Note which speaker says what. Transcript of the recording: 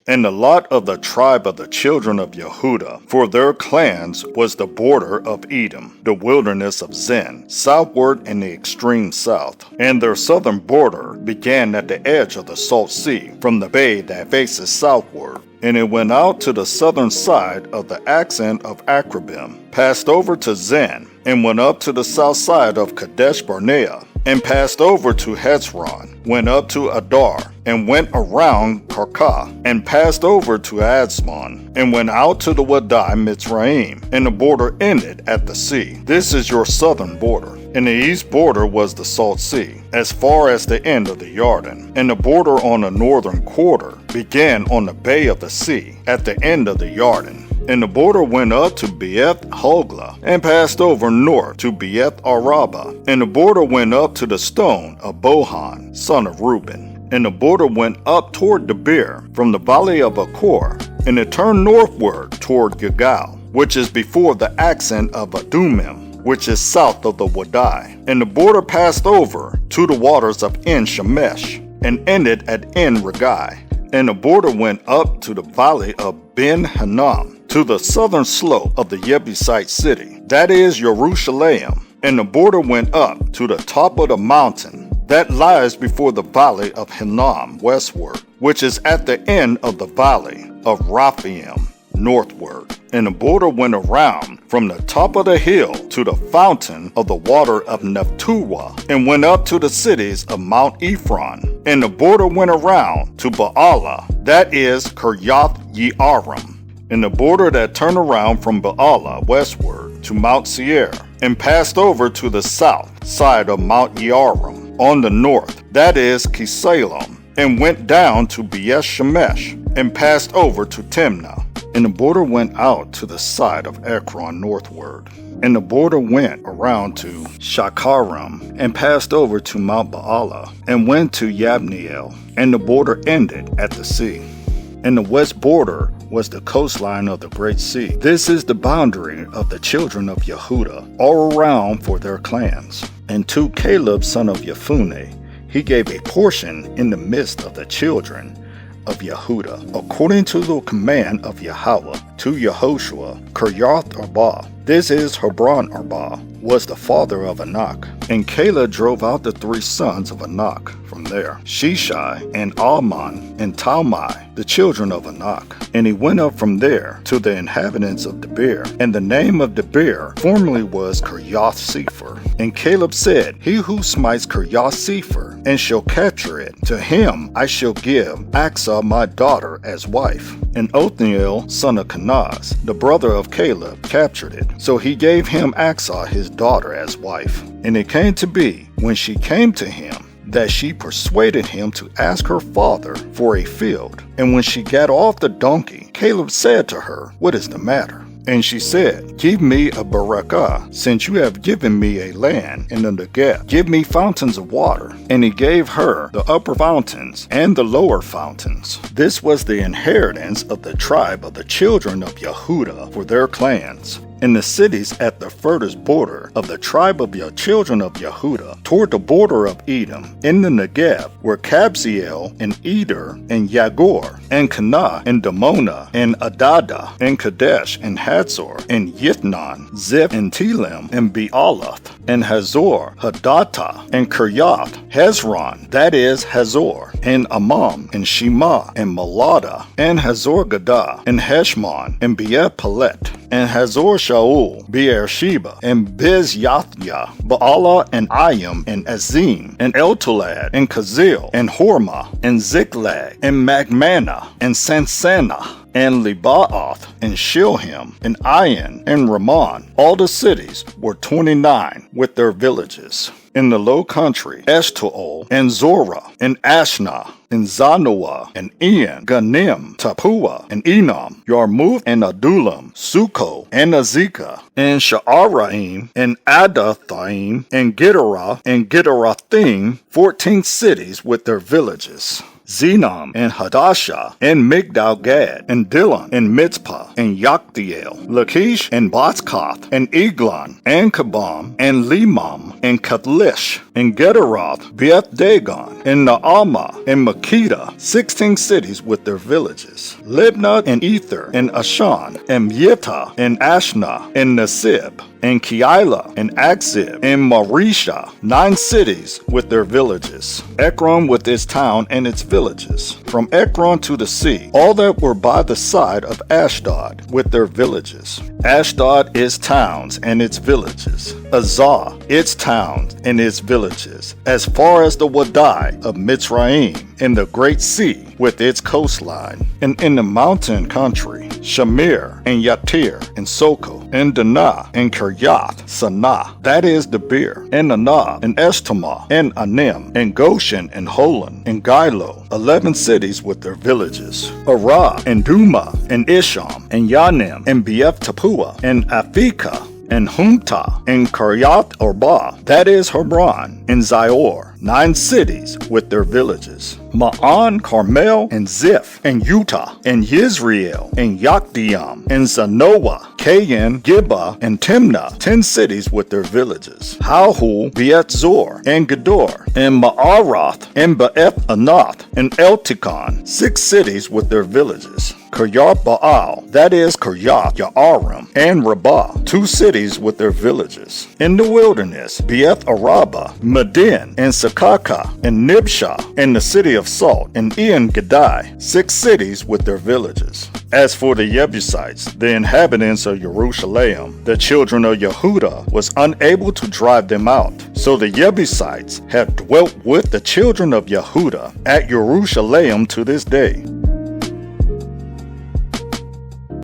Speaker 1: And the lot of the tribe of the children of Yehuda, for their clans, was the border of Edom, the wilderness of Zin, southward in the extreme south. And their southern border began at the edge of the Salt Sea, from the bay that faces southward. And it went out to the southern side of the ascent of Akrabim, passed over to Zin, and went up to the south side of Kadesh Barnea, and passed over to Hezron, went up to Adar, and went around Karkah, and passed over to Azmon, and went out to the Wadi Mitzrayim, and the border ended at the sea. This is your southern border. And the east border was the Salt Sea, as far as the end of the Jordan. And the border on the northern quarter began on the bay of the sea, at the end of the Jordan. And the border went up to Beeth Hogla, and passed over north to Beeth Araba. And the border went up to the stone of Bohan, son of Reuben. And the border went up toward Debir, from the valley of Achor, and it turned northward toward Gilgal, which is before the ascent of Adumim, which is south of the Wadi. And the border passed over to the waters of En Shemesh, and ended at En Regai. And the border went up to the valley of Ben Hanam, to the southern slope of the Jebusite city, that is Jerusalem. And the border went up to the top of the mountain that lies before the valley of Hinnom westward, which is at the end of the valley of Raphaim northward. And the border went around from the top of the hill to the fountain of the water of Nephtuah, and went up to the cities of Mount Ephron. And the border went around to Baalah, that is Kiryath Yearim. And the border that turned around from Baalah westward to Mount Seir, and passed over to the south side of Mount Yearim on the north, that is Kisalem, and went down to Beeth Shemesh, and passed over to Timnah. And the border went out to the side of Ekron northward. And the border went around to Shakaram, and passed over to Mount Baalah, and went to Yabneel. And the border ended at the sea. And the west border was the coastline of the great sea. This is the boundary of the children of Yehuda, all around for their clans. And to Caleb son of Yefuneh, he gave a portion in the midst of the children of Yehuda, according to the command of Yahweh, to Yahoshua, Kiryath Arba. This is Hebron Arba, was the father of Anak. And Caleb drove out the three sons of Anak from there, Shishai, and Alman, and Talmai, the children of Anak. And he went up from there to the inhabitants of Debir. And the name of Debir formerly was Kiryath Sefer. And Caleb said, He who smites Kiryath Sefer, and shall capture it, to him I shall give Achsah my daughter as wife. And Othniel, son of Kenaz, the brother of Caleb, captured it. So he gave him Achsah his daughter as wife. And it came to be, when she came to him, that she persuaded him to ask her father for a field. And when she got off the donkey, Caleb said to her, What is the matter? And she said, Give me a barakah, since you have given me a land in the Negev. Give me fountains of water. And he gave her the upper fountains and the lower fountains. This was the inheritance of the tribe of the children of Yehuda for their clans. In the cities at the furthest border of the tribe of your children of Yehuda, toward the border of Edom, in the Negev, were Kabzeel, and Eder, and Yagor, and Kanah, and Damona, and Adada, and Kadesh, and Hatzor, and Yithnan, Ziph, and Telem, and Bealoth, and Hazor, Hadattah, and Kiryath, Hezron, that is Hazor, and Amam, and Shema, and Malada, and Hazor Gadah, and Heshmon, and Beeth Pelet, and Hazor Shaul, Beersheba, and Biz Yathya, Baalah, and Ayim, and Azim, and Eltolad, and Kazil, and Hormah, and Ziklag, and Magmanah, and Sansana, and Lebaath, and Shilhim, and Ayin, and Ramon. All the cities were 29 with their villages. In the low country, Eshtaol, and Zorah, and Ashna, and Zanoah, and Ian, Ganim, Tapua, and Enam, Yarmuth, and Adullam, Succo, and Azekah, and Sha'araim, and Adathaim, and Gidorah, and Gidarathim, 14 cities with their villages. Zenam, and Hadashah, and Migdal-gad, and Dillon, and Mitzpah, and Yoktheel, Lachish, and Botzkoth, and Eglon, and Kabam, and Limam, and Kathlish, and Gederoth, Beth-dagon, and Naamah, and Makkedah, 16 cities with their villages. Libnah, and Ether, and Ashan, and Yittah, and Ashna, and Nasib, and Keilah, and Akzib, and Marisha, 9 cities with their villages. Ekron with its town and its villages. From Ekron to the sea, all that were by the side of Ashdod with their villages. Ashdod, its towns and its villages. Azah, its towns and its villages, as far as the Wadai of Mitzrayim, in the great sea with its coastline. And in the mountain country, Shamir, and Yatir, and Soko, and Danah, and Kiryath Sanah, that is Debir, and Anah, and Eshtemoh, and Anim, and Goshen, and Holon, and Gilo, 11 cities with their villages. Arah, and Duma, and Isham, and Yanim, and Beeth Tappuah, and Aphekah, and Humtah, and Kiryat Arba, that is Hebron, and Zior, 9 cities with their villages. Ma'an, Carmel, and Ziph, and Utah, and Yisrael, and Yokdeam, and Zanoah, Kayin, Gibbah, and Timnah, 10 cities with their villages. Halhul, Beetzor, and Gedor, and Ma'aroth, and Be'eth Anath, and Eltikon, 6 cities with their villages. Kiryat Baal, that is Kiryat Yearim, and Rabbah, 2 cities with their villages. In the wilderness, Beeth Araba, Medin, and Sakaka, and Nibshah, and the city of Salt, and En Gedai, 6 cities with their villages. As for the Jebusites, the inhabitants of Jerusalem, the children of Yehudah was unable to drive them out. So the Jebusites have dwelt with the children of Yehudah at Jerusalem to this day.